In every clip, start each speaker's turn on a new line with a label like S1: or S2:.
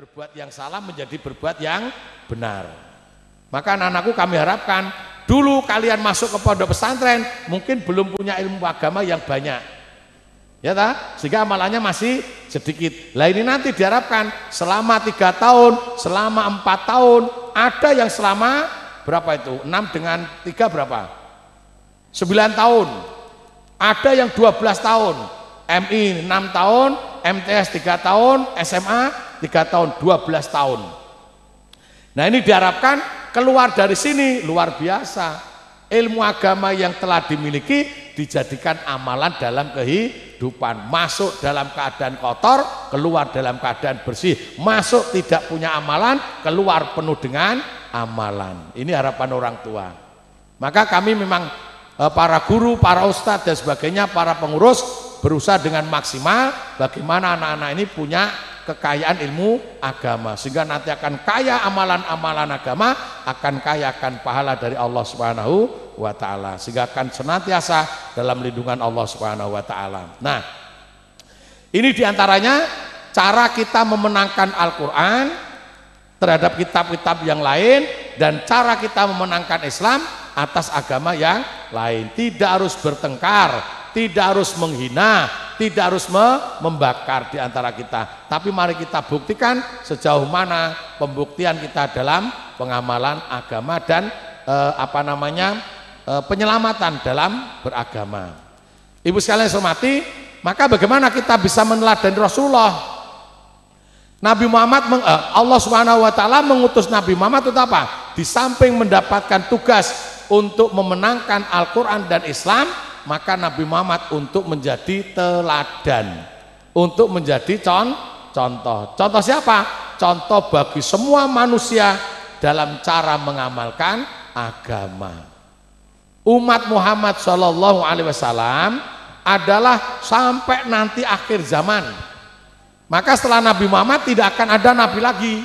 S1: berbuat yang salah menjadi berbuat yang benar. Maka anak-anakku kami harapkan dulu kalian masuk ke pondok pesantren mungkin belum punya ilmu agama yang banyak, ya ta? Sehingga amalannya masih sedikit. Lah ini nanti diharapkan selama 3 tahun, selama 4 tahun, ada yang selama berapa itu? 6 dengan 3 berapa? 9 tahun. Ada yang 12 tahun. MI 6 tahun, MTS 3 tahun, SMA 3 tahun, 12 tahun. Nah ini diharapkan keluar dari sini luar biasa. Ilmu agama yang telah dimiliki dijadikan amalan dalam kehidupan. Masuk dalam keadaan kotor, keluar dalam keadaan bersih. Masuk tidak punya amalan, keluar penuh dengan amalan. Ini harapan orang tua. Maka kami memang para guru, para ustadz dan sebagainya, para pengurus berusaha dengan maksimal bagaimana anak-anak ini punya kekayaan ilmu agama sehingga nanti akan kaya amalan-amalan agama, akan kaya akan pahala dari Allah Subhanahu wa taala, sehingga akan senantiasa dalam lindungan Allah Subhanahu wa taala. Nah, ini diantaranya cara kita memenangkan Al-Qur'an terhadap kitab-kitab yang lain dan cara kita memenangkan Islam atas agama yang lain. Tidak harus bertengkar, tidak harus menghina, tidak harus membakar di antara kita, tapi mari kita buktikan sejauh mana pembuktian kita dalam pengamalan agama dan penyelamatan dalam beragama. Ibu sekalian hormati, maka bagaimana kita bisa meneladani Rasulullah? Nabi Muhammad, Allah Subhanahu wa taala mengutus Nabi Muhammad untuk apa? Di samping mendapatkan tugas untuk memenangkan Al-Qur'an dan Islam, maka Nabi Muhammad untuk menjadi teladan, untuk menjadi contoh. Contoh siapa? Contoh bagi semua manusia dalam cara mengamalkan agama. Umat Muhammad Shallallahu Alaihi Wasallam adalah sampai nanti akhir zaman. Maka setelah Nabi Muhammad tidak akan ada nabi lagi.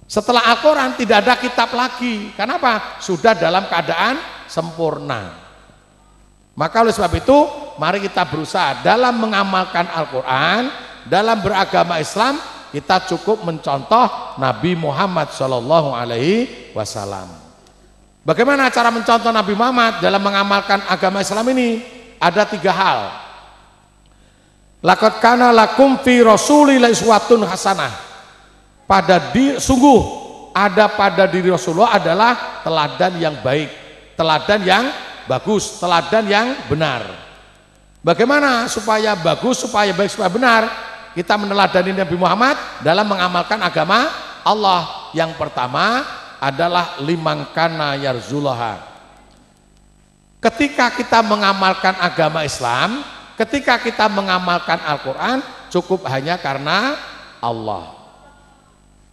S1: Setelah Al-Quran tidak ada kitab lagi. Kenapa? Sudah dalam keadaan sempurna. Maka oleh sebab itu mari kita berusaha dalam mengamalkan Al-Quran, dalam beragama Islam kita cukup mencontoh Nabi Muhammad Shallallahu Alaihi Wasallam. Bagaimana cara mencontoh Nabi Muhammad dalam mengamalkan agama Islam ini? Ada 3 hal. Laqad kana lakum fi rasulillahi uswatun hasanah. Sungguh ada pada diri Rasulullah adalah teladan yang baik, teladan yang bagus, teladan yang benar. Bagaimana supaya bagus, supaya baik, supaya benar? Kita meneladani Nabi Muhammad dalam mengamalkan agama Allah. Yang pertama adalah liman kana yarzullaha. Ketika kita mengamalkan agama Islam, ketika kita mengamalkan Al-Quran, cukup hanya karena Allah.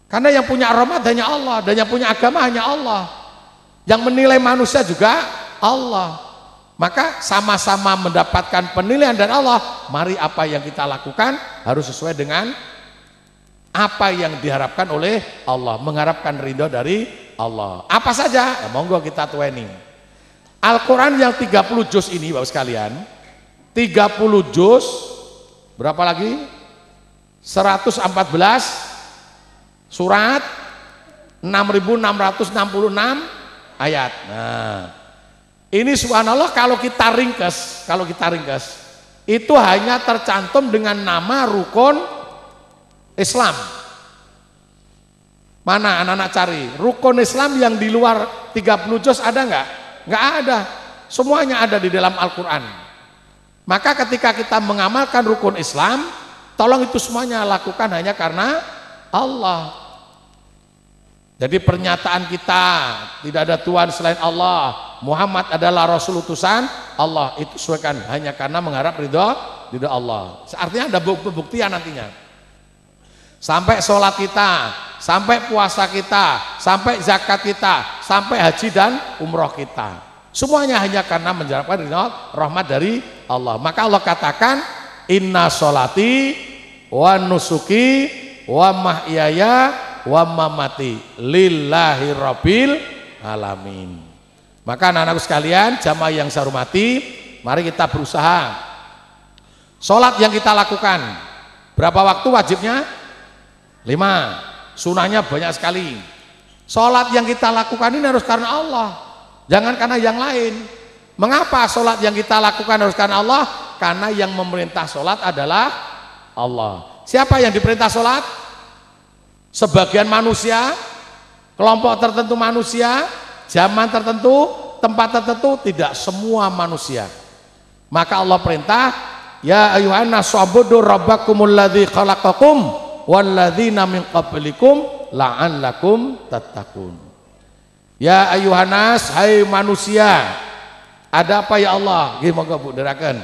S1: Karena yang punya rahmat hanya Allah, dan yang punya agama hanya Allah. Yang menilai manusia juga Allah. Maka sama-sama mendapatkan penilaian dari Allah. Mari apa yang kita lakukan harus sesuai dengan apa yang diharapkan oleh Allah, mengharapkan ridho dari Allah. Apa saja? Ya, monggo kita tueni. Al-Quran yang 30 juz ini Bapak sekalian, 30 juz, berapa lagi? 114 surat, 6.666 ayat. Nah, ini subhanallah kalau kita ringkes, itu hanya tercantum dengan nama rukun Islam. Mana anak-anak cari? Rukun Islam yang di luar 30 juz ada nggak? Nggak ada. Semuanya ada di dalam Al-Quran. Maka ketika kita mengamalkan rukun Islam, tolong itu semuanya lakukan hanya karena Allah. Jadi pernyataan kita tidak ada Tuhan selain Allah, Muhammad adalah Rasul utusan Allah, itu sesuaikan hanya karena mengharap ridho Allah. Artinya ada pembuktian nantinya. Sampai sholat kita, sampai puasa kita, sampai zakat kita, sampai haji dan umroh kita, semuanya hanya karena mengharapkan ridho rahmat dari Allah. Maka Allah katakan, inna sholati wa nusuki wa mahyaya wa mamati lillahi rabbil alamin. Maka anak-anakku sekalian, jamaah yang saya hormati, mari kita berusaha. Sholat yang kita lakukan berapa waktu wajibnya? Sunahnya banyak sekali. Sholat yang kita lakukan ini harus karena Allah, jangan karena yang lain. Mengapa sholat yang kita lakukan harus karena Allah? Karena yang memerintah sholat adalah Allah. Siapa yang diperintah sholat? Sebagian manusia, kelompok tertentu manusia, zaman tertentu, tempat tertentu, tidak semua manusia. Maka Allah perintah, ya ayuhan nasu ubudu rabbakumul ladzi khalaqakum walladzina min qablikum la'allakum tattaqun. Ya ayuhan nas, hai manusia, ada apa ya Allah? Nggih monggo Bu deraken.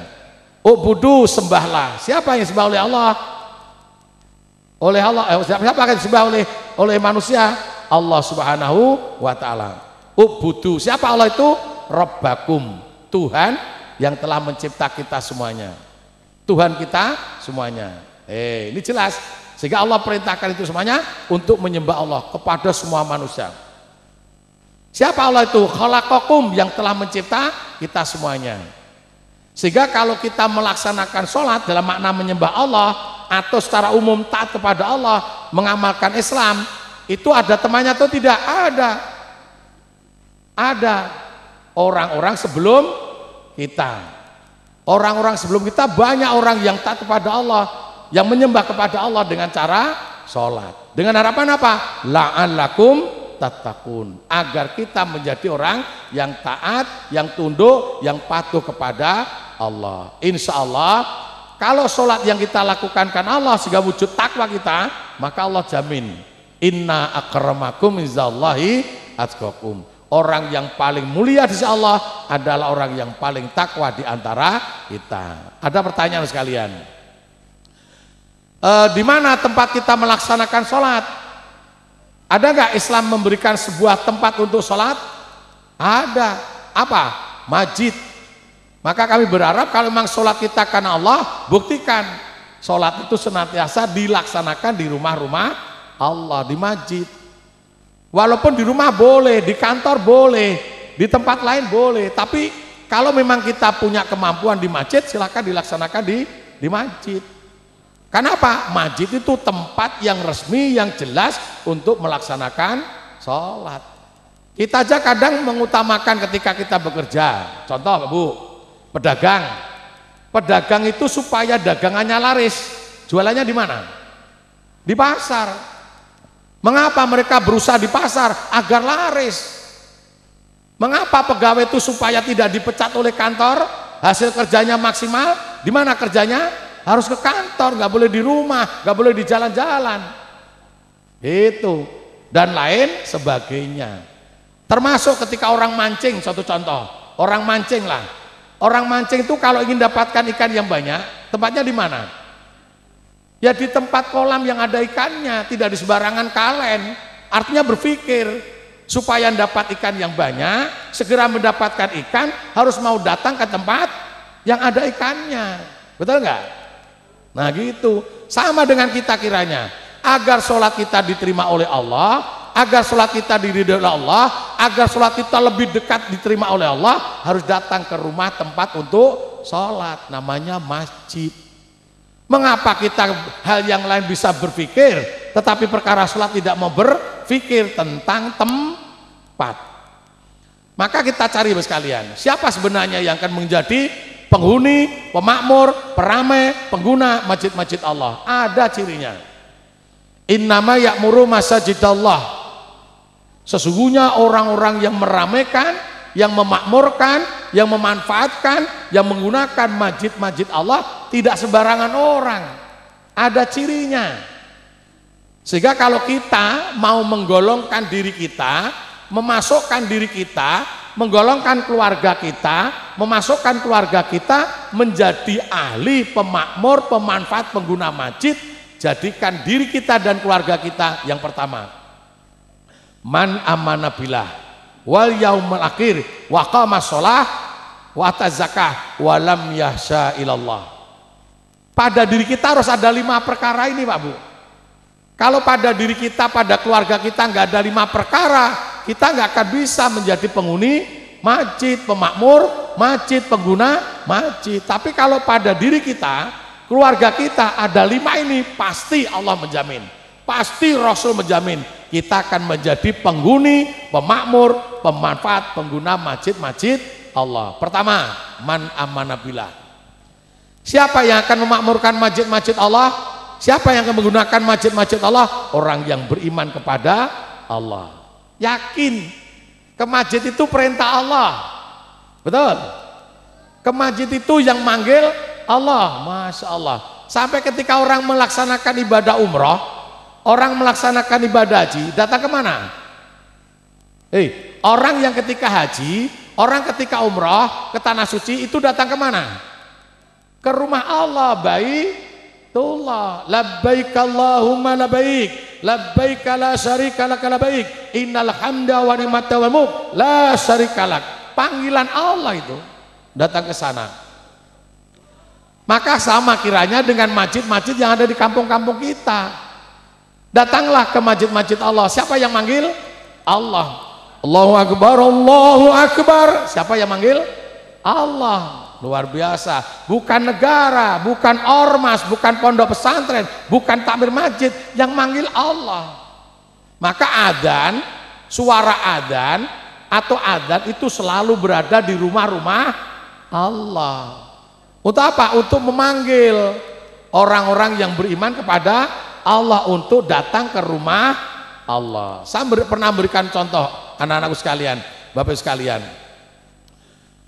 S1: Ubudu, sembahlah. Siapa yang sembah oleh Allah? Oleh Allah. Siapa yang disembah oleh manusia? Allah Subhanahu wa taala. Ubudu. Siapa Allah itu? Rabbakum. Tuhan yang telah mencipta kita semuanya. Tuhan kita semuanya. Ini jelas. Sehingga Allah perintahkan itu semuanya untuk menyembah Allah kepada semua manusia. Siapa Allah itu? Khalaqakum, yang telah mencipta kita semuanya. Sehingga kalau kita melaksanakan sholat dalam makna menyembah Allah atau secara umum taat kepada Allah, mengamalkan Islam, itu ada temannya atau tidak? Ada orang-orang sebelum kita. Orang-orang sebelum kita banyak orang yang taat kepada Allah, yang menyembah kepada Allah dengan cara sholat. Dengan harapan apa? La'allakum tattaqun, agar kita menjadi orang yang taat, yang tunduk, yang patuh kepada Allah. Insya Allah kalau sholat yang kita lakukan karena Allah sehingga wujud takwa kita, maka Allah jamin, inna akramakum indallahi atqakum. Orang yang paling mulia di sisi Allah adalah orang yang paling takwa di antara kita. Ada pertanyaan sekalian, di mana tempat kita melaksanakan sholat? Ada nggak Islam memberikan sebuah tempat untuk sholat? Ada. Apa? Masjid. Maka kami berharap kalau memang sholat kita karena Allah, buktikan sholat itu senantiasa dilaksanakan di rumah-rumah Allah, di masjid. Walaupun di rumah boleh, di kantor boleh, di tempat lain boleh. Tapi kalau memang kita punya kemampuan di masjid, silakan dilaksanakan di masjid. Kenapa? Masjid itu tempat yang resmi, yang jelas untuk melaksanakan sholat. Kita aja kadang mengutamakan ketika kita bekerja. Contoh Bu, pedagang. Pedagang itu supaya dagangannya laris, jualannya di mana? Di pasar. Mengapa mereka berusaha di pasar? Agar laris. Mengapa pegawai itu supaya tidak dipecat oleh kantor, hasil kerjanya maksimal? Di mana kerjanya? Harus ke kantor, nggak boleh di rumah, nggak boleh di jalan-jalan. Itu dan lain sebagainya. Termasuk ketika orang mancing, satu contoh, orang mancing lah. Orang mancing itu kalau ingin dapatkan ikan yang banyak, tempatnya di mana? Ya di tempat kolam yang ada ikannya, tidak di sembarangan kalen. Artinya berpikir supaya dapat ikan yang banyak, segera mendapatkan ikan, harus mau datang ke tempat yang ada ikannya. Betul nggak? Nah gitu, sama dengan kita kiranya, agar sholat kita diterima oleh Allah, agar sholat kita diridhoi oleh Allah, agar sholat kita lebih dekat diterima oleh Allah, harus datang ke rumah tempat untuk sholat, namanya masjid. Mengapa kita hal yang lain bisa berpikir, tetapi perkara sholat tidak mau berpikir tentang tempat? Maka kita cari sekalian, siapa sebenarnya yang akan menjadi penghuni, pemakmur, peramai, pengguna masjid-masjid Allah? Ada cirinya. Innama ya'muru masajidallah. Sesungguhnya orang-orang yang meramaikan, yang memakmurkan, yang memanfaatkan, yang menggunakan masjid-masjid Allah tidak sembarangan orang. Ada cirinya. Sehingga kalau kita mau menggolongkan diri kita, memasukkan diri kita, menggolongkan keluarga kita, memasukkan keluarga kita menjadi ahli, pemakmur, pemanfaat, pengguna masjid, jadikan diri kita dan keluarga kita yang pertama. Man amana billah wal yaumil akhir wa qama shalah wa ata zakah wa lam yahsya ilallah. Pada diri kita harus ada 5 perkara ini Pak Bu. Kalau pada diri kita, pada keluarga kita nggak ada 5 perkara, kita nggak akan bisa menjadi penghuni masjid, pemakmur masjid, pengguna masjid. Tapi kalau pada diri kita, keluarga kita ada 5 ini, pasti Allah menjamin, pasti Rasul menjamin kita akan menjadi penghuni, pemakmur, pemanfaat, pengguna masjid-masjid Allah. Pertama, man amana billah. Siapa yang akan memakmurkan masjid-masjid Allah? Siapa yang akan menggunakan masjid-masjid Allah? Orang yang beriman kepada Allah. Yakin ke masjid itu perintah Allah. Betul? Ke masjid itu yang manggil Allah. Masya Allah. Sampai ketika orang melaksanakan ibadah umroh, orang melaksanakan ibadah haji, datang kemana? Orang yang ketika haji, orang ketika umroh ke tanah suci itu datang kemana? Ke rumah Allah. Baitullah. Labbaik Allahumma labbaik, labbaik la syarika lak labbaik, innal hamda wa ni'mata wal mulk la syarika lak. Panggilan Allah itu datang ke sana. Maka sama kiranya dengan masjid-masjid yang ada di kampung-kampung kita. Datanglah ke masjid-masjid Allah. Siapa yang manggil? Allah. Allahu Akbar, Allahu Akbar. Siapa yang manggil? Allah. Luar biasa. Bukan negara, bukan ormas, bukan pondok pesantren, bukan takmir masjid, yang manggil Allah. Maka adzan, suara adzan atau adzan itu selalu berada di rumah-rumah Allah. Untuk apa? Untuk memanggil orang-orang yang beriman kepada Allah untuk datang ke rumah Allah. Saya pernah berikan contoh anak-anakku sekalian, Bapak sekalian.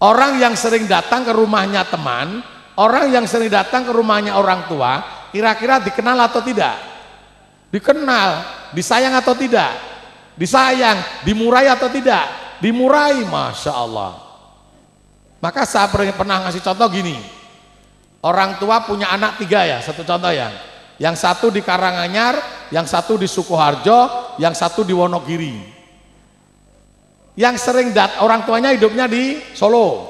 S1: Orang yang sering datang ke rumahnya teman, orang yang sering datang ke rumahnya orang tua, kira-kira dikenal atau tidak? Dikenal, disayang atau tidak? Disayang, dimurai atau tidak? Dimurai, Masya Allah. Maka saya pernah ngasih contoh gini, orang tua punya anak 3 ya, satu contoh ya. Yang satu di Karanganyar, yang satu di Sukoharjo, yang satu di Wonogiri. Yang sering orang tuanya hidupnya di Solo,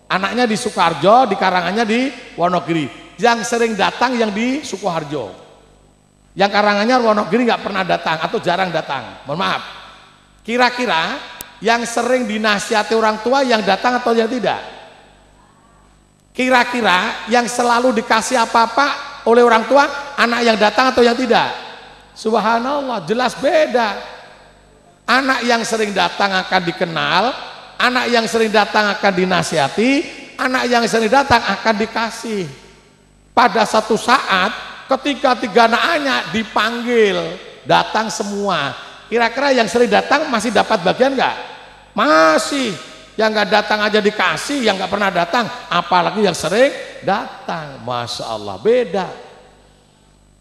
S1: anaknya di Sukoharjo, di Karanganyar, di Wonogiri. Yang sering datang yang di Sukoharjo, yang Karanganyar, Wonogiri nggak pernah datang atau jarang datang. Mohon maaf. Kira-kira yang sering dinasihati orang tua yang datang atau yang tidak? Kira-kira yang selalu dikasih apa-apa oleh orang tua, anak yang datang atau yang tidak? Subhanallah, jelas beda. Anak yang sering datang akan dikenal, anak yang sering datang akan dinasihati, anak yang sering datang akan dikasih. Pada satu saat ketika 3 anaknya dipanggil, datang semua. Kira-kira yang sering datang masih dapat bagian enggak? Masih. Yang enggak datang aja dikasih, yang enggak pernah datang, apalagi yang sering datang. Masya Allah, beda.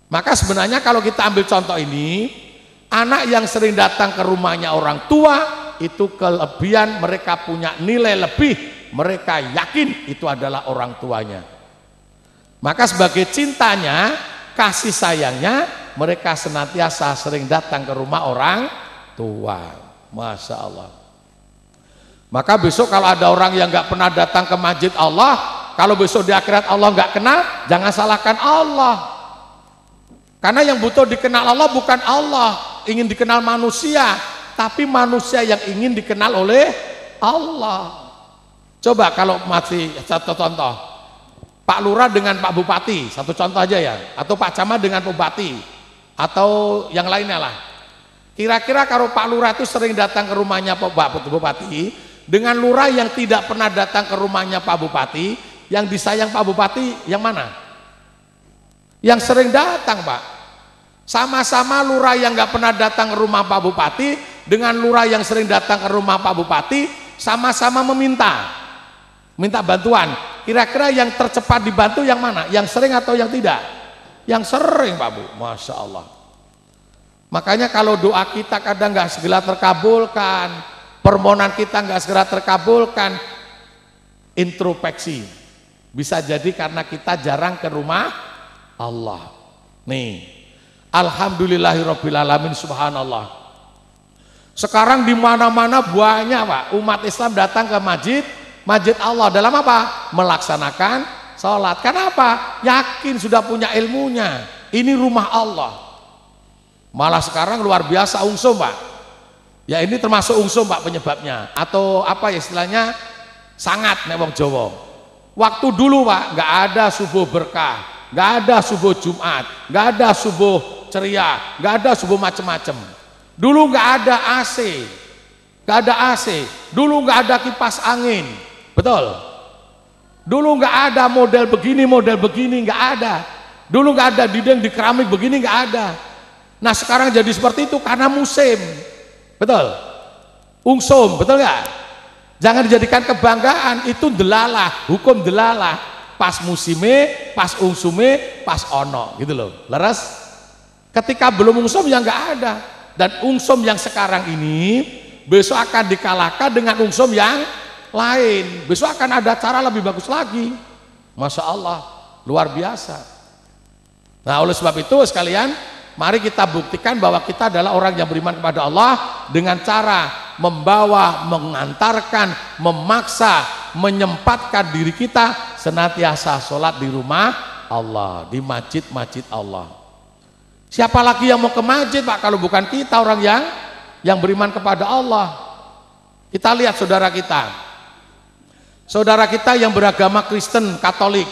S1: Maka sebenarnya kalau kita ambil contoh ini, anak yang sering datang ke rumahnya orang tua itu kelebihan, mereka punya nilai lebih, mereka yakin itu adalah orang tuanya. Maka sebagai cintanya, kasih sayangnya, mereka senantiasa sering datang ke rumah orang tua. Masya Allah. Maka besok kalau ada orang yang nggak pernah datang ke masjid Allah, kalau besok di akhirat Allah nggak kenal, jangan salahkan Allah. Karena yang butuh dikenal Allah bukan Allah, ingin dikenal manusia, tapi manusia yang ingin dikenal oleh Allah. Coba kalau masih satu contoh, Pak Lurah dengan Pak Bupati, satu contoh aja ya, atau Pak Camat dengan Bupati, atau yang lainnya lah. Kira-kira kalau Pak Lurah itu sering datang ke rumahnya Pak Bupati, dengan Lurah yang tidak pernah datang ke rumahnya Pak Bupati, yang disayang Pak Bupati yang mana? Yang sering datang, Pak. Sama-sama lurah yang nggak pernah datang ke rumah Pak Bupati dengan lurah yang sering datang ke rumah Pak Bupati, sama-sama minta bantuan. Kira-kira yang tercepat dibantu yang mana? Yang sering atau yang tidak? Yang sering, Pak Bu. Masya Allah. Makanya kalau doa kita kadang nggak segera terkabulkan, permohonan kita nggak segera terkabulkan, introspeksi. Bisa jadi karena kita jarang ke rumah Allah. Nih, alhamdulillahirabbil alamin, subhanallah. Sekarang di mana-mana banyak, Pak, umat Islam datang ke masjid Allah dalam apa? Melaksanakan sholat. Kenapa? Yakin sudah punya ilmunya. Ini rumah Allah. Malah sekarang luar biasa ungsum, Pak. Ya ini termasuk ungsum, Pak, penyebabnya. Atau apa ya istilahnya? Sangat nek wong Jawa. Waktu dulu, Pak, nggak ada subuh berkah, nggak ada subuh Jumat, nggak ada subuh ceria, nggak ada subuh macem-macem. Dulu nggak ada AC, nggak ada AC. Dulu nggak ada kipas angin, betul. Dulu nggak ada model begini, nggak ada. Dulu nggak ada dinding di keramik begini, nggak ada. Nah sekarang jadi seperti itu karena musim, betul. Ungsum, betul nggak? Jangan dijadikan kebanggaan, itu delalah, hukum delalah. Pas musime, pas ungsume, pas ono, gitu loh. Leres? Ketika belum ungsum ya nggak ada. Dan ungsum yang sekarang ini besok akan dikalahkan dengan ungsum yang lain. Besok akan ada cara lebih bagus lagi. Masya Allah, luar biasa. Nah oleh sebab itu sekalian, mari kita buktikan bahwa kita adalah orang yang beriman kepada Allah dengan cara membawa, mengantarkan, memaksa, menyempatkan diri kita senantiasa sholat di rumah Allah, di masjid-masjid Allah. Siapa lagi yang mau ke masjid Pak kalau bukan kita orang yang beriman kepada Allah. Kita lihat saudara kita yang beragama Kristen, Katolik,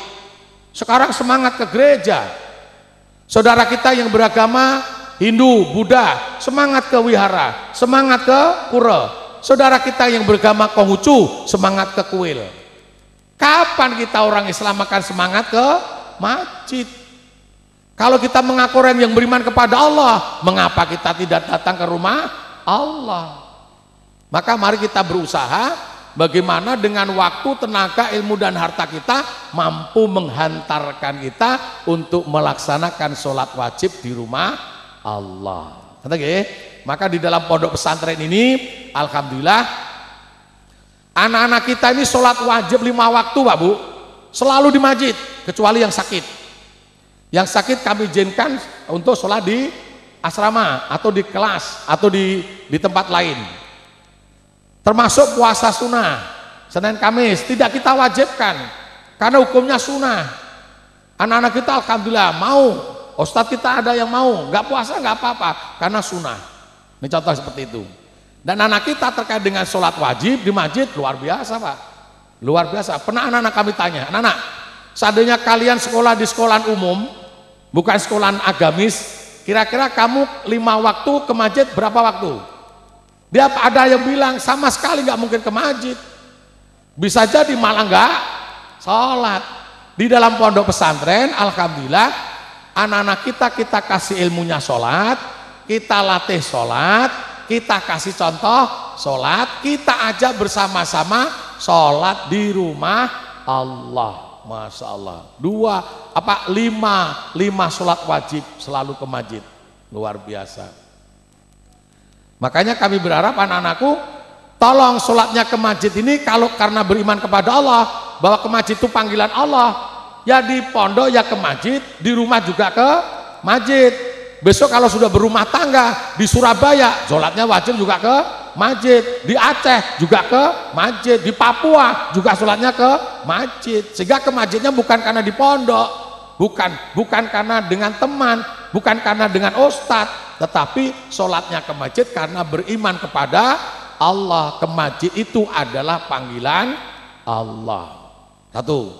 S1: sekarang semangat ke gereja. Saudara kita yang beragama Hindu, Buddha, semangat ke wihara, semangat ke pura. Saudara kita yang beragama Konghucu, semangat ke kuil. Kapan kita orang Islam akan semangat ke masjid? Kalau kita mengaku orang yang beriman kepada Allah, mengapa kita tidak datang ke rumah Allah? Maka mari kita berusaha bagaimana dengan waktu, tenaga, ilmu dan harta kita mampu menghantarkan kita untuk melaksanakan sholat wajib di rumah Allah. Maka di dalam pondok pesantren ini alhamdulillah anak-anak kita ini sholat wajib 5 waktu Pak Bu, selalu di masjid kecuali yang sakit. Yang sakit kami izinkan untuk sholat di asrama atau di kelas atau di tempat lain. Termasuk puasa sunnah, Senin Kamis tidak kita wajibkan karena hukumnya sunnah. Anak-anak kita alhamdulillah mau, ustadz kita ada yang mau, nggak puasa nggak apa-apa karena sunnah. Ini contoh seperti itu. Dan anak kita terkait dengan sholat wajib di masjid luar biasa Pak, luar biasa. Pernah anak-anak kami tanya, anak-anak, seandainya kalian sekolah di sekolahan umum, bukan sekolahan agamis, kira-kira kamu 5 waktu ke masjid berapa waktu? Dia ada yang bilang sama sekali nggak mungkin ke masjid, bisa jadi malah nggak sholat. Di dalam pondok pesantren alhamdulillah anak-anak kita kasih ilmunya sholat, kita latih sholat, kita kasih contoh sholat, kita ajak bersama-sama sholat di rumah Allah. Masya Allah, 5 sholat wajib selalu ke masjid, luar biasa. Makanya kami berharap anak-anakku tolong sholatnya ke masjid ini, kalau karena beriman kepada Allah bahwa ke masjid itu panggilan Allah, ya di pondok ya ke masjid, di rumah juga ke masjid. Besok kalau sudah berumah tangga di Surabaya sholatnya wajib juga ke masjid, di Aceh juga ke masjid, di Papua juga sholatnya ke masjid. Sehingga ke masjidnya bukan karena di pondok, bukan karena dengan teman, bukan karena dengan ustadz, tetapi sholatnya ke masjid karena beriman kepada Allah. Ke masjid itu adalah panggilan Allah. Satu.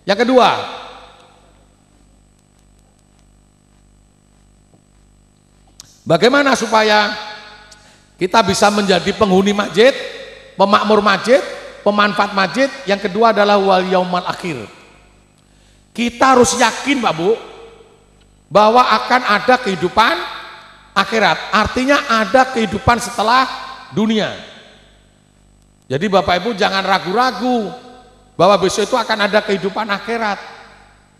S1: Yang kedua, bagaimana supaya kita bisa menjadi penghuni masjid, pemakmur masjid, pemanfaat masjid? Yang kedua adalah wal yaumal akhir. Kita harus yakin Pak Bu bahwa akan ada kehidupan akhirat, artinya ada kehidupan setelah dunia. Jadi Bapak Ibu jangan ragu-ragu bahwa besok itu akan ada kehidupan akhirat.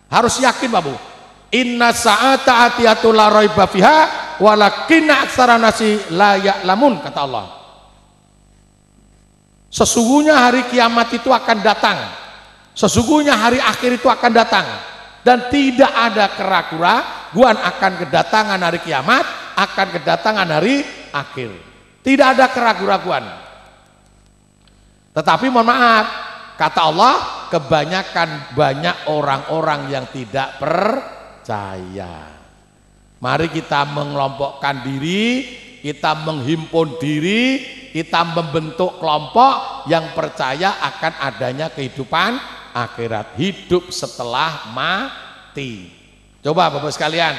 S1: Harus yakin Pak Bu. Inna sa'ata atiyatul la raiba fiha walakinna aktsara nasi la ya'lamun, kata Allah. Sesungguhnya hari kiamat itu akan datang, sesungguhnya hari akhir itu akan datang, dan tidak ada keraguan akan kedatangan hari kiamat, akan kedatangan hari akhir. Tidak ada keraguan. Tetapi mohon maaf, kata Allah, kebanyakan orang-orang yang tidak percaya. Mari kita mengelompokkan diri, kita menghimpun diri, kita membentuk kelompok yang percaya akan adanya kehidupan akhirat, hidup setelah mati. Coba Bapak sekalian,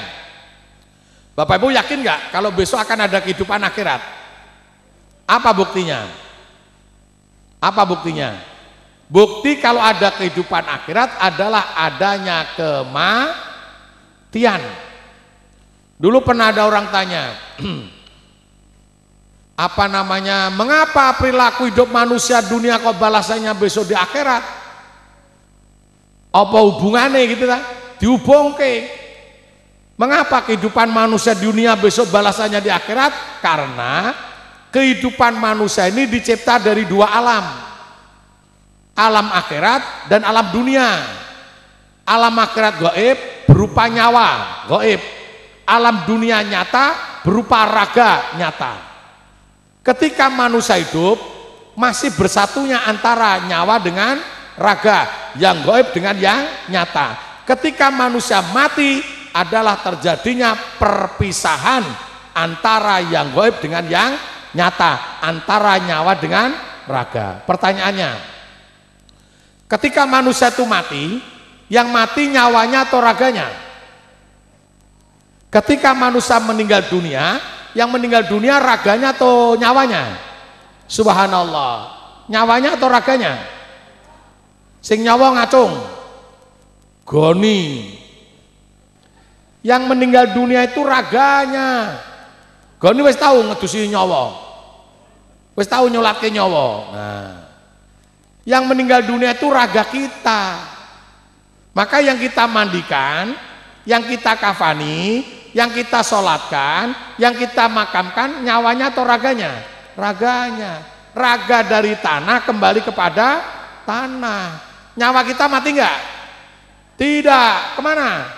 S1: Bapak Ibu yakin nggak kalau besok akan ada kehidupan akhirat? Apa buktinya? Apa buktinya? Bukti kalau ada kehidupan akhirat adalah adanya kematian. Dulu pernah ada orang tanya, apa namanya, mengapa perilaku hidup manusia dunia kok balasannya besok di akhirat? Apa hubungannya gitu kan? Dihubungke. Mengapa kehidupan manusia di dunia besok balasannya di akhirat? Karena kehidupan manusia ini dicipta dari dua alam. Alam akhirat dan alam dunia. Alam akhirat gaib berupa nyawa, gaib. Alam dunia nyata berupa raga nyata. Ketika manusia hidup masih bersatunya antara nyawa dengan raga, yang gaib dengan yang nyata. Ketika manusia mati adalah terjadinya perpisahan antara yang gaib dengan yang nyata, antara nyawa dengan raga. Pertanyaannya, ketika manusia itu mati, yang mati nyawanya atau raganya? Ketika manusia meninggal dunia, yang meninggal dunia raganya atau nyawanya? Subhanallah, nyawanya atau raganya? Sing nyawa ngacung, goni. Yang meninggal dunia itu raganya. Goni wis tahu ngedusi nyawa, wis tahu nyolatke nyawa. Nah, yang meninggal dunia itu raga kita. Maka yang kita mandikan, yang kita kafani, yang kita sholatkan, yang kita makamkan nyawanya atau raganya? Raganya. Raga dari tanah kembali kepada tanah. Nyawa kita mati enggak? Tidak. Kemana?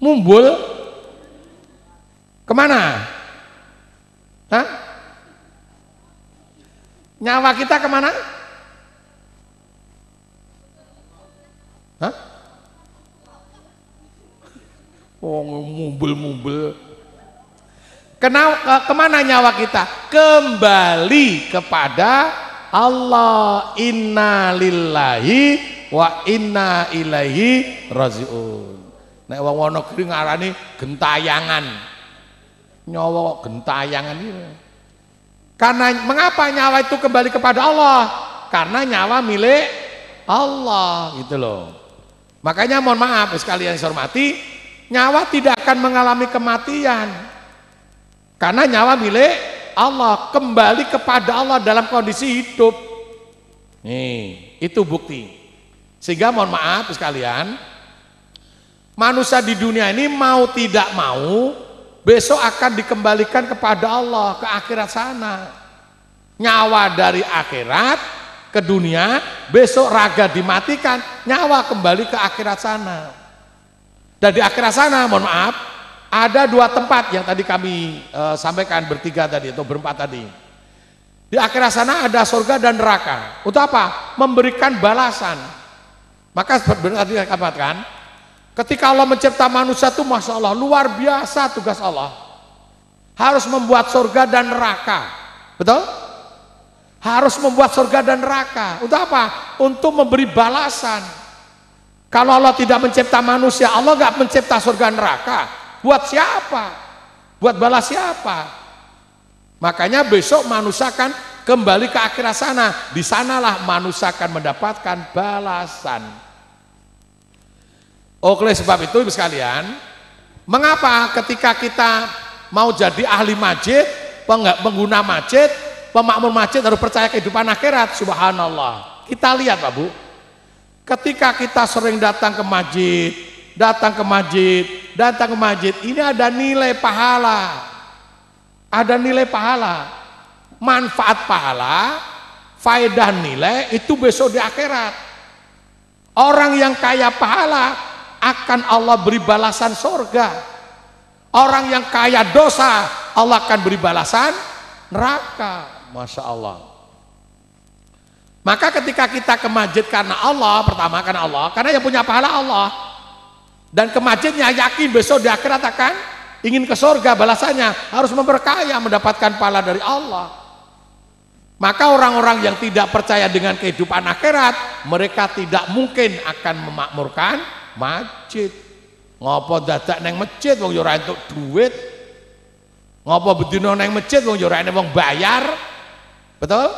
S1: Mumbul? Kemana? Hah? Nyawa kita kemana? Hah? Oh, mumbul-mumbul. Kemana nyawa kita? Kembali kepada Allah. Inna lillahi wa inna ilaihi raji'un. Nek wong negeri ngarani gentayangan. Nyawa gentayangan itu. Karena mengapa nyawa itu kembali kepada Allah? Karena nyawa milik Allah, gitu loh. Makanya mohon maaf sekalian saya hormati, nyawa tidak akan mengalami kematian. Karena nyawa milik Allah, kembali kepada Allah dalam kondisi hidup. Nih, itu bukti. Sehingga mohon maaf sekalian, manusia di dunia ini mau tidak mau besok akan dikembalikan kepada Allah, ke akhirat sana. Nyawa dari akhirat ke dunia, besok raga dimatikan, nyawa kembali ke akhirat sana. Dan di akhirat sana, mohon maaf, ada dua tempat yang tadi kami sampaikan bertiga tadi atau berempat tadi. Di akhirat sana ada surga dan neraka. Untuk apa? Memberikan balasan. Maka seperti tadi saya katakan, ketika Allah mencipta manusia itu Masya Allah luar biasa tugas Allah. Harus membuat surga dan neraka. Betul? Harus membuat surga dan neraka. Untuk apa? Untuk memberi balasan. Kalau Allah tidak mencipta manusia, Allah nggak mencipta surga dan neraka. Buat siapa? Buat balas siapa? Makanya besok manusia akan kembali ke akhirat sana. Di sanalah manusia akan mendapatkan balasan. Oleh sebab itu ibu sekalian, mengapa ketika kita mau jadi ahli masjid, pengguna masjid, pemakmur masjid harus percaya kehidupan akhirat? Subhanallah. Kita lihat Pak Bu, ketika kita sering datang ke masjid, ini ada nilai pahala, manfaat pahala, faedah nilai itu besok di akhirat. Orang yang kaya pahala akan Allah beri balasan surga. Orang yang kaya dosa, Allah akan beri balasan neraka. Masya Allah. Maka ketika kita ke masjid karena Allah, pertama karena Allah, karena yang punya pahala Allah, dan ke masjidnya yakin besok di akhirat akan ingin ke surga, balasannya harus memperkaya, mendapatkan pahala dari Allah. Maka orang-orang yang tidak percaya dengan kehidupan akhirat, mereka tidak mungkin akan memakmurkan masjid. Ngopo dadak neng masjid wong yo ora entuk duit? Ngopo bedino neng masjid wong yo ora enek wong bayar? Betul?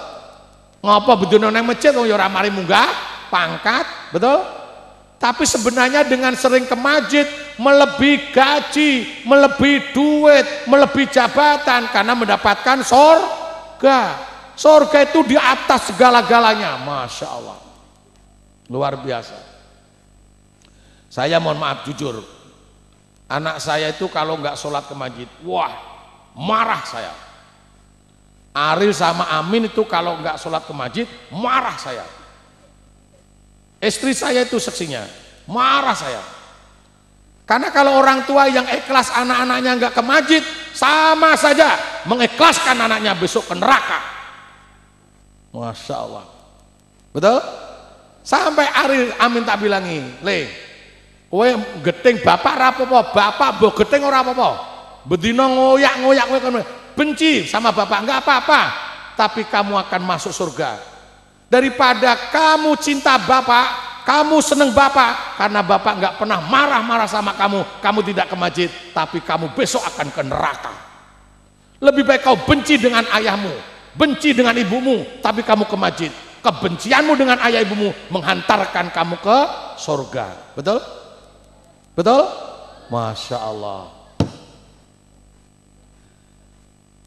S1: Ngopo bedino neng masjid wong yo ora mari munggah pangkat? Betul? Tapi sebenarnya dengan sering ke masjid melebihi gaji, melebihi duit, melebihi jabatan karena mendapatkan surga. Surga itu di atas segala-galanya, Masya Allah. Luar biasa. Saya mohon maaf jujur, anak saya itu kalau nggak sholat ke masjid, wah marah saya. Aril sama Amin itu kalau nggak sholat ke masjid, marah saya. Istri saya itu seksinya, marah saya. Karena kalau orang tua yang ikhlas anak-anaknya nggak ke masjid, sama saja mengikhlaskan anaknya besok ke neraka. Masya Allah. Betul? Sampai Aril Amin tak bilangi, Le, kowe geting bapak rapopo, bapak mbok geting ora apa-apa. Bedino ngoyak-ngoyak kowe kan benci sama bapak enggak apa-apa, tapi kamu akan masuk surga. Daripada kamu cinta bapak, kamu seneng bapak karena bapak enggak pernah marah-marah sama kamu, kamu tidak ke masjid, tapi kamu besok akan ke neraka. Lebih baik kau benci dengan ayahmu, benci dengan ibumu, tapi kamu ke masjid. Kebencianmu dengan ayah ibumu menghantarkan kamu ke surga. Betul? Betul? Masya Allah.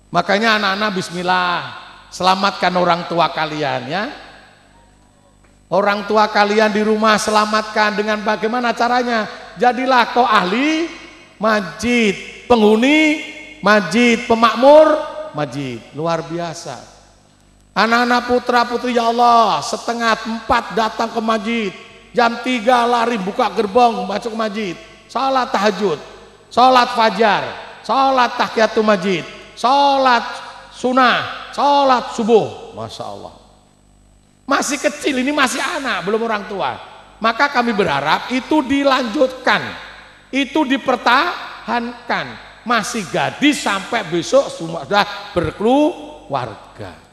S1: Makanya anak-anak bismillah, selamatkan orang tua kalian ya. Orang tua kalian di rumah selamatkan dengan bagaimana caranya? Jadilah kau ahli masjid, penghuni masjid, pemakmur masjid. Luar biasa. Anak-anak putra putri ya Allah, 3:30 datang ke masjid. Jam 3 lari buka gerbong masuk ke masjid, sholat tahajud, sholat fajar, sholat tahiyatul masjid, sholat sunnah, sholat subuh. Masya Allah. Masih kecil ini, masih anak, belum orang tua. Maka kami berharap itu dilanjutkan, itu dipertahankan. Masih gadis sampai besok sudah berkeluarga.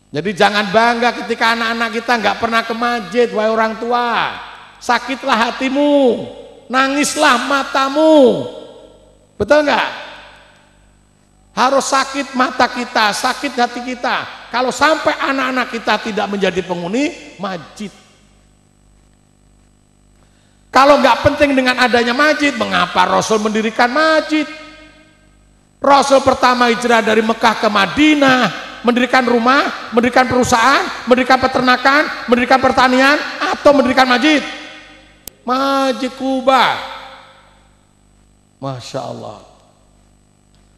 S1: Jadi jangan bangga ketika anak-anak kita nggak pernah ke masjid, wahai orang tua. Sakitlah hatimu, nangislah matamu. Betul nggak? Harus sakit mata kita, sakit hati kita. Kalau sampai anak-anak kita tidak menjadi penghuni masjid. Kalau nggak penting dengan adanya masjid, mengapa Rasul mendirikan masjid? Rasul pertama hijrah dari Mekah ke Madinah, mendirikan rumah, mendirikan perusahaan, mendirikan peternakan, mendirikan pertanian, atau mendirikan masjid? Masjid Kuba. Masya Allah.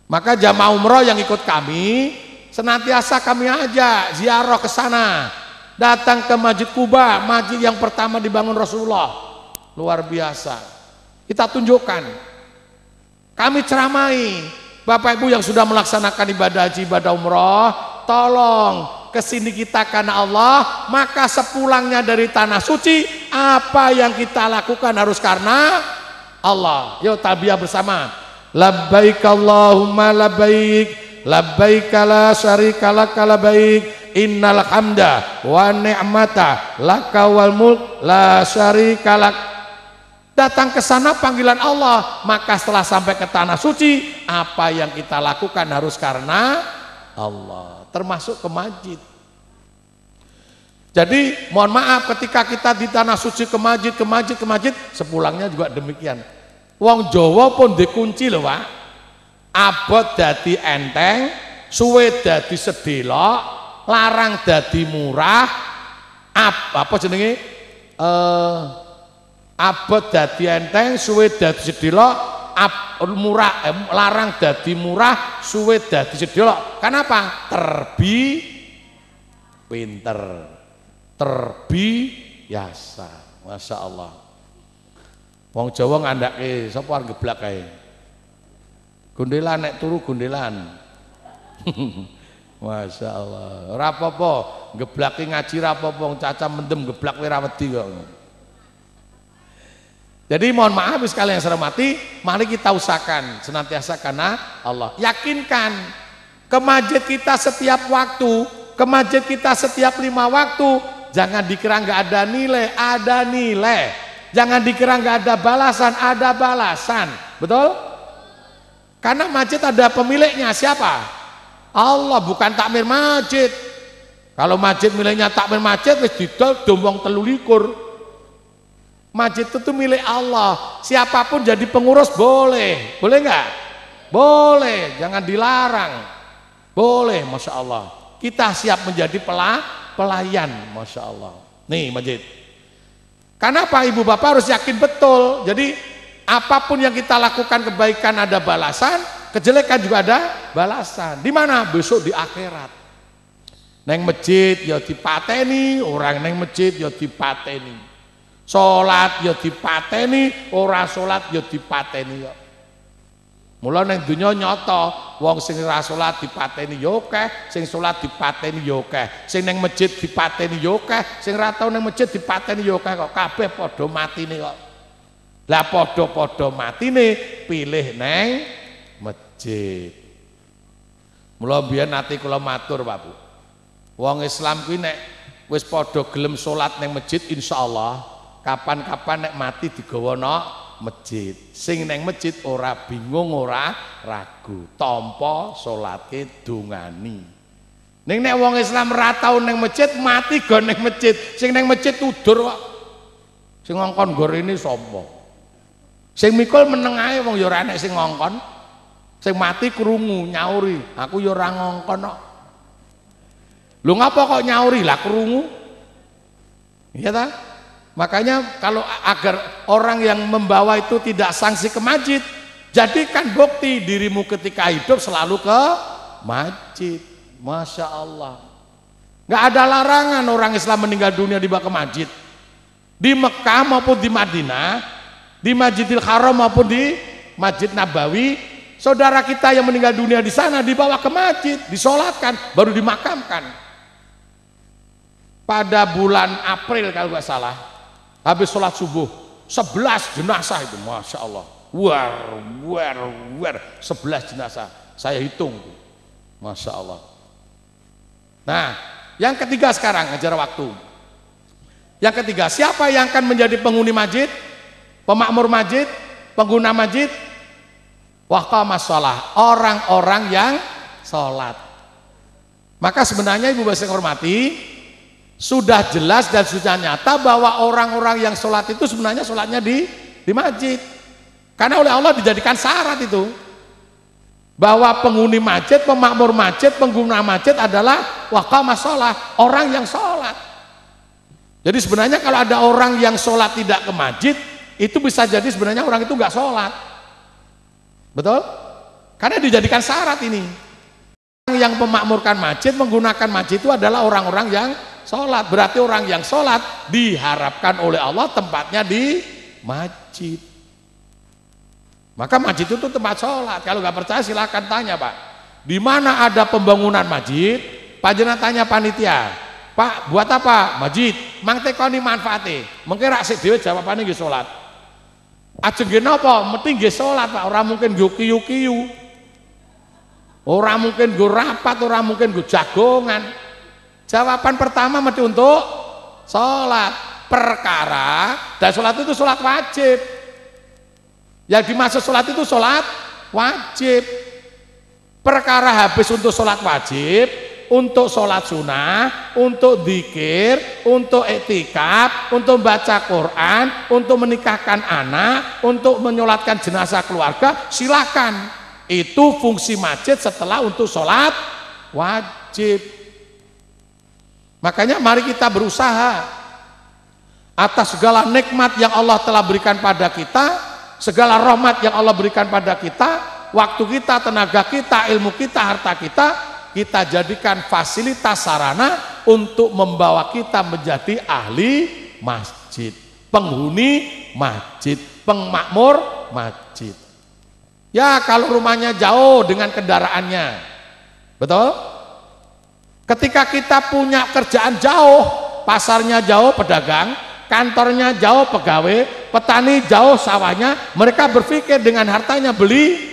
S1: Maka jamaah umroh yang ikut kami, senantiasa kami ajak ziarah ke sana, datang ke Masjid Kuba, masjid yang pertama dibangun Rasulullah. Luar biasa. Kita tunjukkan, kami ceramai, Bapak Ibu yang sudah melaksanakan ibadah haji, ibadah umroh, tolong kesini kita karena Allah. Maka sepulangnya dari tanah suci, apa yang kita lakukan harus karena Allah. Yuk talbiyah bersama. Labbaik Allahumma labbaik, labbaik la syarika laka labbaik, innal hamda wa ni'mata laka wal mulk la syarika lak. Datang ke sana panggilan Allah. Maka setelah sampai ke tanah suci, apa yang kita lakukan harus karena Allah, termasuk ke masjid. Jadi mohon maaf ketika kita di tanah suci ke masjid, ke masjid, ke masjid, sepulangnya juga demikian. Wong Jawa pun dikunci loh Pak. Abot dadi enteng, suwe dadi sedelok, larang dadi murah. Apa jenenge? Abot dadi enteng, suwe dadi sedelok, murah, larang dadi murah, suwe dadi sedelok. Kenapa? Terbi pinter, terbi biasa. Masya Allah. Wong Jawa ngandake sapa arep geblak kae. Gondelan nek turu gondelan. Masya Allah. Ora apa-apa, geblake ngaji ra apa-apa, wong caca mendem geblak ora wedi kok. Jadi mohon maaf sekalian yang saya hormati, mari kita usahakan senantiasa karena Allah. Yakinkan ke masjid kita setiap waktu, ke masjid kita setiap 5 waktu. Jangan dikira nggak ada nilai, ada nilai. Jangan dikira nggak ada balasan, ada balasan. Betul? Karena masjid ada pemiliknya, siapa? Allah, bukan takmir masjid. Kalau masjid miliknya takmir masjid wis didol dombong 13. Masjid itu milik Allah. Siapapun jadi pengurus boleh. Boleh nggak? Boleh, jangan dilarang. Boleh, Masya Allah. Kita siap menjadi pelayan, Masya Allah. Nih masjid. Kenapa ibu bapak harus yakin betul? Jadi apapun yang kita lakukan kebaikan ada balasan, kejelekan juga ada balasan. Di mana? Besok di akhirat. Neng masjid ya dipateni, orang neng masjid ya dipateni. Salat ya dipateni, ora salat ya dipateni ya. Mula neng dunya nyata, wong sing ora salat dipateni ya akeh, sing salat dipateni ya akeh, sing neng masjid dipateni ya akeh, sing ora tau neng masjid dipateni ya akeh kok kabeh padha matine kok. Lah padha-padha matine pilih neng masjid. Mula biyen ati kula matur, Pak Bu. Wong Islam kuwi nek wis padha gelem salat neng masjid insyaallah kapan-kapan nek mati digawa nang masjid. Sing neng masjid ora bingung, ora ragu, tampa salate dungani. Ning nek wong Islam ora tau neng masjid mati go neng masjid. Sing neng masjid tudur kok. Sing ngongkon gorene sapa? Sing mikul meneng ae wong ya ora enek sing ngongkon. Sing mati krungu nyauri, aku ya ora ngongkon kok. Lu ngapa kok nyauri lah krungu? Iya ta? Makanya kalau agar orang yang membawa itu tidak sanksi ke masjid, jadikan bukti dirimu ketika hidup selalu ke masjid. Masya Allah. Nggak ada larangan orang Islam meninggal dunia dibawa ke masjid. Di Mekah maupun di Madinah, di Masjidil Haram maupun di Masjid Nabawi, saudara kita yang meninggal dunia di sana dibawa ke masjid, disolatkan, baru dimakamkan. Pada bulan April kalau nggak salah, habis sholat subuh 11 jenazah itu, Masya Allah, war 11 jenazah saya hitung, Masya Allah. Nah yang ketiga sekarang ngejar waktu. Yang ketiga, siapa yang akan menjadi penghuni masjid, pemakmur masjid, pengguna masjid? Waqamas shalah, orang-orang yang sholat. Maka sebenarnya ibu bapak yang hormati, sudah jelas dan sudah nyata bahwa orang-orang yang sholat itu sebenarnya sholatnya di masjid. Karena oleh Allah dijadikan syarat itu, bahwa penghuni masjid, pemakmur masjid, pengguna masjid adalah waqamas shalah, orang yang sholat. Jadi sebenarnya kalau ada orang yang sholat tidak ke masjid, itu bisa jadi sebenarnya orang itu nggak sholat. Betul? Karena dijadikan syarat ini. Orang yang memakmurkan masjid, menggunakan masjid itu adalah orang-orang yang sholat. Berarti orang yang sholat diharapkan oleh Allah tempatnya di masjid. Maka masjid itu tempat sholat. Kalau nggak percaya silahkan tanya, Pak. Di mana ada pembangunan masjid? Pak Jenat tanya panitia, Pak buat apa? Masjid. Mang tekoni manfaatnya. Mungkin raksik dewe jawabannya nggih sholat. Ajeng nggih napa? Mesti nggih sholat, Pak. Ora mungkin nggo kiyu-kiyu. Ora mungkin nggo rapat, ora mungkin nggo jagongan. Jawaban pertama mesti untuk sholat. Perkara dan sholat itu sholat wajib. Yang dimaksud sholat itu sholat wajib. Perkara habis untuk sholat wajib, untuk sholat sunnah, untuk dzikir, untuk iktikaf, untuk baca Quran, untuk menikahkan anak, untuk menyolatkan jenazah keluarga, silakan. Itu fungsi masjid setelah untuk sholat wajib. Makanya mari kita berusaha atas segala nikmat yang Allah telah berikan pada kita, segala rahmat yang Allah berikan pada kita, waktu kita, tenaga kita, ilmu kita, harta kita, kita jadikan fasilitas sarana untuk membawa kita menjadi ahli masjid, penghuni masjid, pemakmur masjid. Ya kalau rumahnya jauh dengan kendaraannya, betul? Ketika kita punya kerjaan jauh, pasarnya jauh pedagang, kantornya jauh pegawai, petani jauh sawahnya, mereka berpikir dengan hartanya beli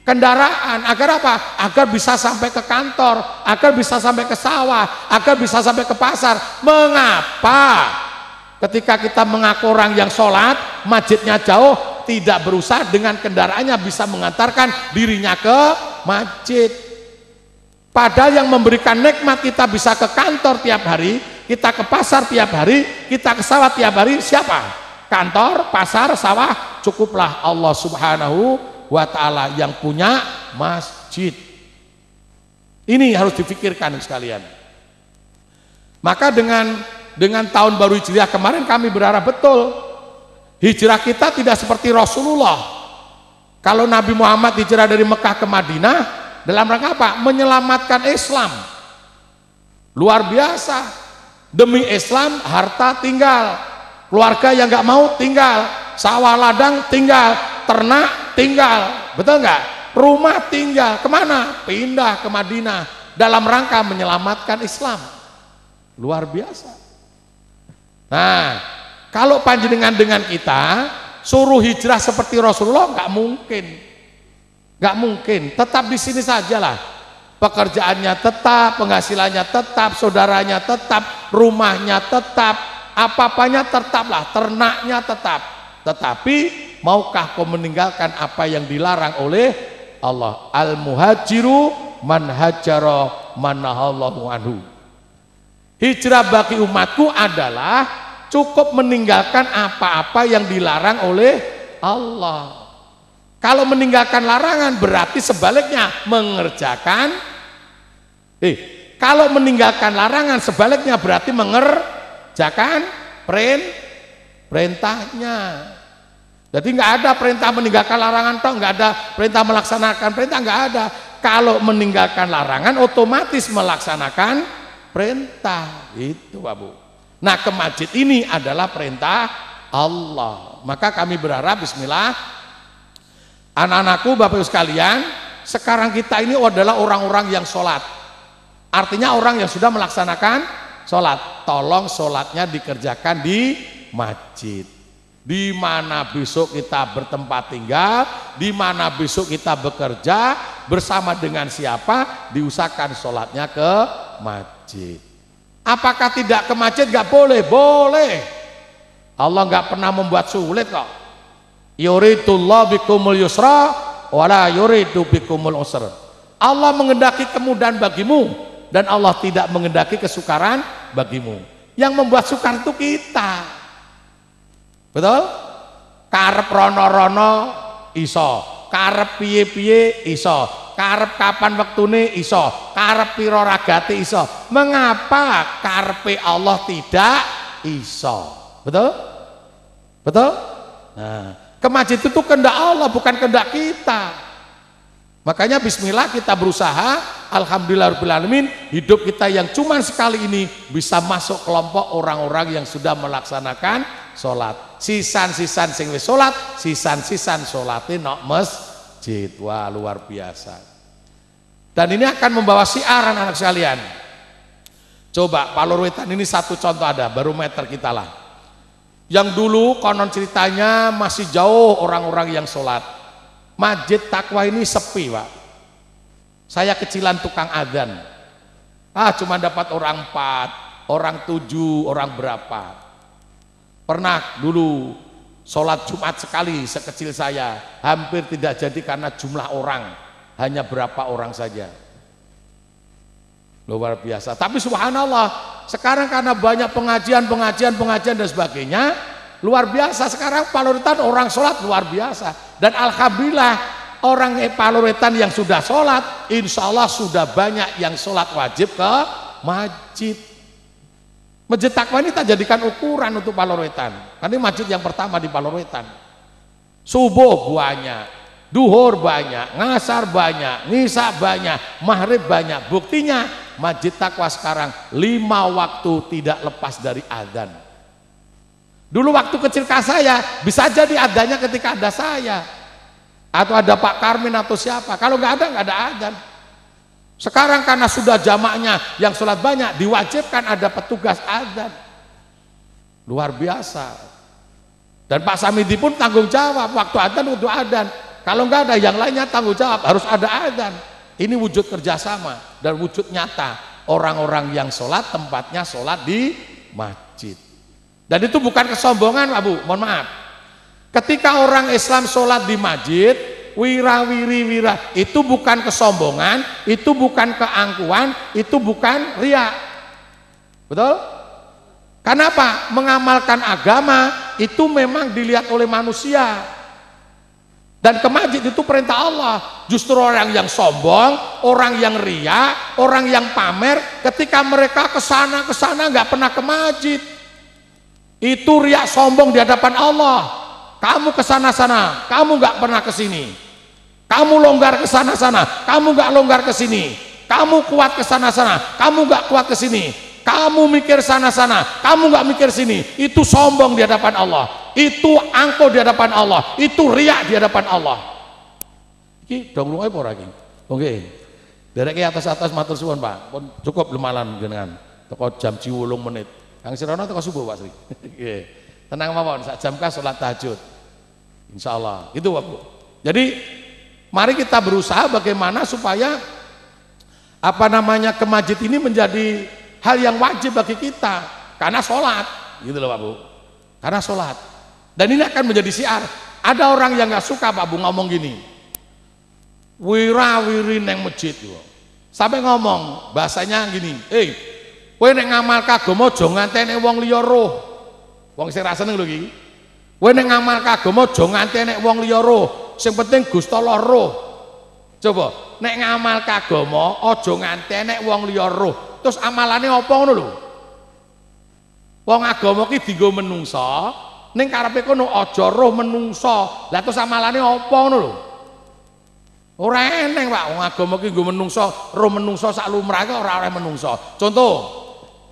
S1: kendaraan. Agar apa? Agar bisa sampai ke kantor, agar bisa sampai ke sawah, agar bisa sampai ke pasar. Mengapa Ketika kita mengaku orang yang sholat, masjidnya jauh, tidak berusaha dengan kendaraannya bisa mengantarkan dirinya ke masjid. Padahal yang memberikan nikmat kita bisa ke kantor tiap hari, kita ke pasar tiap hari, kita ke sawah tiap hari, siapa? Kantor, pasar, sawah, cukuplah Allah Subhanahu wa ta'ala yang punya masjid. Ini harus difikirkan sekalian. Maka dengan tahun baru Hijriah kemarin kami berharap betul hijrah kita tidak seperti Rasulullah. Kalau Nabi Muhammad hijrah dari Mekah ke Madinah dalam rangka apa? Menyelamatkan Islam. Luar biasa. Demi Islam harta tinggal, keluarga yang nggak mau tinggal, sawah ladang tinggal, ternak tinggal, betul nggak? Rumah tinggal, kemana? Pindah ke Madinah dalam rangka menyelamatkan Islam. Luar biasa. Nah, kalau panjenengan dengan kita suruh hijrah seperti Rasulullah, nggak mungkin, nggak mungkin. Tetap di sini sajalah, pekerjaannya tetap, penghasilannya tetap, saudaranya tetap, rumahnya tetap, apa-apanya tetaplah, ternaknya tetap. Tetapi maukah kau meninggalkan apa yang dilarang oleh Allah? Al-muhajiru man hajara man nahallahu anhu. Hijrah bagi umatku adalah cukup meninggalkan apa-apa yang dilarang oleh Allah. Kalau meninggalkan larangan berarti sebaliknya mengerjakan. Kalau meninggalkan larangan sebaliknya berarti mengerjakan perintahnya. Jadi nggak ada perintah meninggalkan larangan toh, nggak ada perintah melaksanakan perintah, nggak ada. Kalau meninggalkan larangan otomatis melaksanakan perintah, itu Pak Bu. Nah, ke masjid ini adalah perintah Allah. Maka kami berharap bismillah, anak-anakku, Bapak Ibu sekalian, sekarang kita ini adalah orang-orang yang sholat. Artinya orang yang sudah melaksanakan sholat. Tolong sholatnya dikerjakan di masjid. Di mana besok kita bertempat tinggal, di mana besok kita bekerja, bersama dengan siapa, diusahakan sholatnya ke masjid. Apakah tidak ke masjid? Gak boleh, boleh. Allah gak pernah membuat sulit kok. Yuridullah bikumul yusra wala yuridu bikumul usra. Allah mengendaki kemudahan bagimu dan Allah tidak mengendaki kesukaran bagimu. Yang membuat sukar itu kita. Betul? Karep rono-rono iso, karep piye-piye iso, karep kapan wektune iso, karep piro ragate iso. Mengapa karepe Allah tidak iso? Betul? Betul? Nah, ke masjid itu kehendak Allah, bukan kehendak kita. Makanya bismillah kita berusaha, alhamdulillah rabbil alamin, hidup kita yang cuma sekali ini bisa masuk kelompok orang-orang yang sudah melaksanakan sholat. Sisan-sisan sing wis sholat, sisan-sisan sholatin nok masjid. Wah, luar biasa. Dan ini akan membawa siaran anak sekalian. Coba Palur Wetan ini satu contoh ada, barometer kita lah. Yang dulu konon ceritanya masih jauh orang-orang yang sholat. Masjid Takwa ini sepi, Pak. Saya kecilan tukang adzan. Cuma dapat orang 4, orang 7, orang berapa. Pernah dulu sholat Jumat sekali sekecil saya, hampir tidak jadi karena jumlah orang hanya berapa orang saja. Luar biasa. Tapi subhanallah, sekarang karena banyak pengajian dan sebagainya, luar biasa. Sekarang Palur Wetan orang sholat luar biasa. Dan alhamdulillah orang Palur Wetan yang sudah sholat, insya Allah sudah banyak yang sholat wajib ke masjid. Masjid Takwa ini tak jadikan ukuran untuk Palur Wetan. Ini masjid yang pertama di Palur Wetan. Subuh banyak, duhur banyak, ngasar banyak, ngisa banyak, maghrib banyak. Buktinya Masjid Takwa sekarang 5 waktu tidak lepas dari adzan. Dulu waktu kecil saya bisa jadi adanya ketika ada saya atau ada Pak Karmin atau siapa. Kalau nggak ada adzan. Sekarang karena sudah jamaknya yang sholat banyak, diwajibkan ada petugas adzan. Luar biasa. Dan Pak Samidi pun tanggung jawab waktu adzan untuk adzan. Kalau nggak ada yang lainnya tanggung jawab, harus ada adzan. Ini wujud kerjasama dan wujud nyata orang-orang yang sholat tempatnya sholat di masjid. Dan itu bukan kesombongan Pak Bu, mohon maaf. Ketika orang Islam sholat di masjid, wira, itu bukan kesombongan, itu bukan keangkuhan, itu bukan riya. Betul? Kenapa? Mengamalkan agama itu memang dilihat oleh manusia. Dan ke masjid itu perintah Allah. Justru orang yang sombong, orang yang riya, orang yang pamer, ketika mereka kesana nggak pernah ke masjid, itu riya sombong di hadapan Allah. Kamu kesana-sana, kamu nggak pernah ke sini. Kamu longgar ke sana-sana, kamu nggak longgar ke sini. Kamu kuat ke sana-sana, kamu nggak kuat ke sini. Kamu mikir sana-sana, kamu nggak mikir sini. Itu sombong di hadapan Allah. Itu angkuh di hadapan Allah. Itu riak di hadapan Allah. Iki dong lungai apa lagi? Oke. Derek atas matur suwun Pak. Pun cukup lumayan dengan teko jam 8 menit. Kang Sirono teko subuh Pak Sri. Nggih. Tenang mawon, sak jam ka salat tahajud. Insyaallah. Itu Pak Bu. Jadi mari kita berusaha bagaimana supaya ke masjid ini menjadi hal yang wajib bagi kita karena sholat, gitu loh Pak Bu. Karena sholat. Dan ini akan menjadi syiar. Ada orang yang nggak suka Pak Bu ngomong gini, wira-wiri neng masjid, sampai ngomong bahasanya gini, kowe nek ngamal kagama aja nganteni wong liya roh. Wong sing ra seneng lho iki. Kowe nek ngamal kagama aja nganteni wong liya roh. Sing penting Gusti Allah roh. Coba, nek ngamal kagama aja nganteni wong liya roh. Terus amalane apa ngono lho? Wong agama ki dienggo menungsa, ning karepe kono aja roh menungsa. Lah terus amalane apa ngono lho? Ora eneng Pak, wong agama ki nggo menungsa, roh menungsa sak lumrahe ora oleh menungsa. Contoh,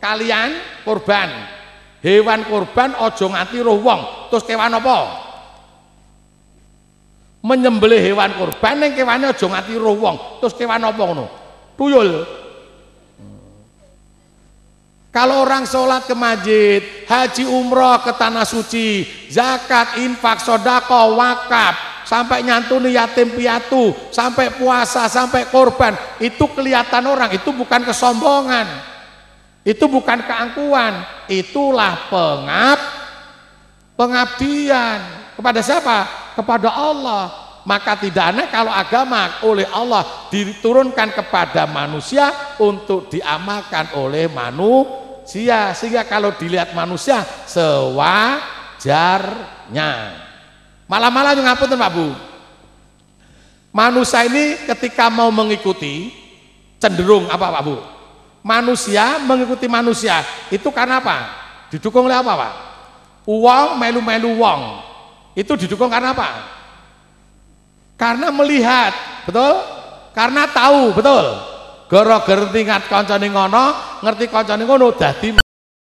S1: kalian kurban. Hewan kurban aja nganti roh wong. Terus kewan apa? Menyembelih hewan kurban ning kewane aja nganti roh wong. Terus kewan apa ngono? Tuyul. Kalau orang sholat ke masjid, haji umroh ke tanah suci, zakat, infak, sodako, wakaf, sampai nyantuni yatim piatu, sampai puasa, sampai korban, itu kelihatan orang, itu bukan kesombongan, itu bukan keangkuhan, itulah pengabdian kepada siapa? Kepada Allah. Maka tidak aneh kalau agama oleh Allah diturunkan kepada manusia untuk diamalkan oleh manusia, sehingga kalau dilihat manusia sewajarnya. Malah ngapunten Pak Bu, manusia ini ketika mau mengikuti cenderung apa Pak Bu? Manusia mengikuti manusia itu karena apa? Didukung oleh apa Pak? Uang melu-melu wong itu didukung karena apa? Karena melihat, betul? Karena tahu, betul? Gara-gara ngerti kancane ngono, ngerti kancane ngono dadi